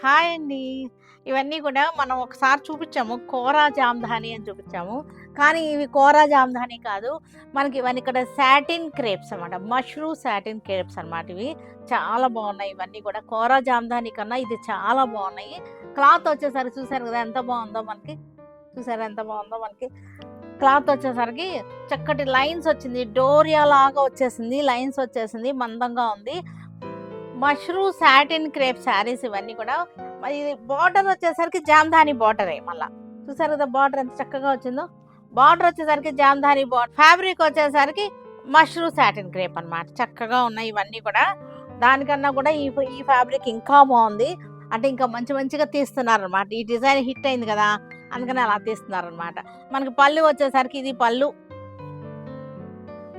Hi అండి. ఇవన్నీ కూడా మనం ఒకసారి చూపిచ్చాము. కోరా జామ్‌ధాని అని చూపిచ్చాము. కానీ ఇవి కోరా జామ్‌ధాని కాదు. మనకి ఇవన్నీ ఇక్కడ సాటిన్ క్రేప్స్ అనమాట. మష్రూ సాటిన్ క్రేప్స్ అనమాట ఇవి. చాలా బావున్నాయి ఇవన్నీ కూడా. కోరా జామ్‌ధాని కన్నా ఇది చాలా బావున్నాయి. క్లాత్ వచ్చేసరికి చూసారు కదా ఎంత బావుందో మనకి. చూసారా ఎంత బావుందో మనకి. క్లాత్ వచ్చేసరికి చక్కటి లైన్స్ వచ్చింది. డోరియా లాగా వచ్చేసింది. లైన్స్ వచ్చేసింది. మందంగా ఉంది. మష్రూ సాటిన్ క్రేప్ శారీస్ ఇవన్నీ కూడా ఇది బార్డర్ వచ్చేసరికి జామ్దాని బార్డరే మళ్ళా. చూసారు కదా బార్డర్ ఎంత చక్కగా వచ్చిందో. బార్డర్ వచ్చేసరికి జామ్దాని బార్డర్, ఫ్యాబ్రిక్ వచ్చేసరికి మష్రూ సాటిన్ క్రేప్ అన్నమాట. చక్కగా ఉన్నాయి ఇవన్నీ కూడా. దానికన్నా కూడా ఈ ఫ్యాబ్రిక్ ఇంకా బాగుంది. అంటే ఇంకా మంచి మంచిగా తీస్తున్నారు అనమాట. ఈ డిజైన్ హిట్ అయింది కదా, అందుకని అలా తీస్తున్నారు అనమాట. మనకి పళ్ళు వచ్చేసరికి ఇది పళ్ళు.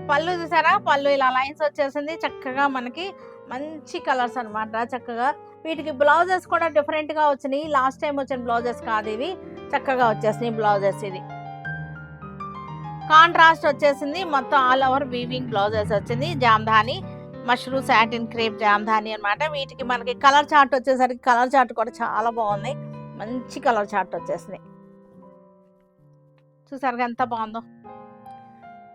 పళ్ళు చూసారా, పళ్ళు ఇలా లైన్స్ వచ్చేసింది. చక్కగా మనకి మంచి కలర్స్ అన్నమాట. చక్కగా వీటికి బ్లౌజెస్ కూడా డిఫరెంట్‌గా వచ్చినాయి. లాస్ట్ టైమ్ వచ్చిన బ్లౌజెస్ కాదు ఇవి. చక్కగా వచ్చేసినాయి బ్లౌజెస్ ఇది. కాంట్రాస్ట్ వచ్చేసింది. మొత్తం ఆల్ ఓవర్ వీవింగ్ బ్లౌజెస్ వచ్చింది. జామ్‌ధాని, మష్రూ సాటిన్ క్రేప్ జామ్‌ధాని అన్నమాట. వీటికి మనకి కలర్ చార్ట్ వచ్చేసరికి కలర్ చార్ట్ కూడా చాలా బాగున్నాయి. మంచి కలర్ చార్ట్ వచ్చేసినాయి. చూసారుగా ఎంత బాగుందో.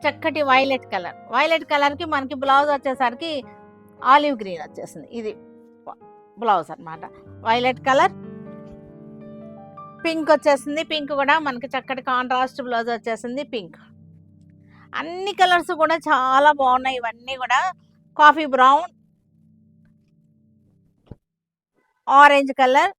చక్కటి వైలెట్ కలర్. వైలెట్ కలర్‌కి మనకి బ్లౌజ్ వచ్చేసరికి ఆలివ్ గ్రీన్ వచ్చేసింది. ఇది బ్లౌజ్ అన్నమాట. వైలెట్ కలర్, పింక్ వచ్చేసింది. పింక్ కూడా మనకి చక్కటి కాంట్రాస్ట్ బ్లౌజ్ వచ్చేసింది పింక్. అన్ని కలర్స్ కూడా చాలా బాగున్నాయి ఇవన్నీ కూడా. కాఫీ బ్రౌన్, ఆరెంజ్ కలర్,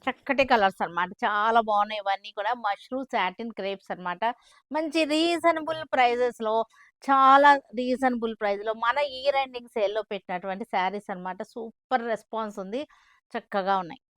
చక్కటి కలర్స్ అన్నమాట. చాలా బాగున్నాయి ఇవన్నీ కూడా. మష్రూ సాటిన్ క్రేప్స్ అన్నమాట. మంచి రీజనబుల్ ప్రైజెస్‌లో, చాలా రీజనబుల్ ప్రైస్‌లో మన ఇయర్ ఎండింగ్ సేల్‌లో పెట్టినటువంటి శారీస్ అన్నమాట. సూపర్ రెస్పాన్స్ ఉంది. చక్కగా ఉన్నాయి.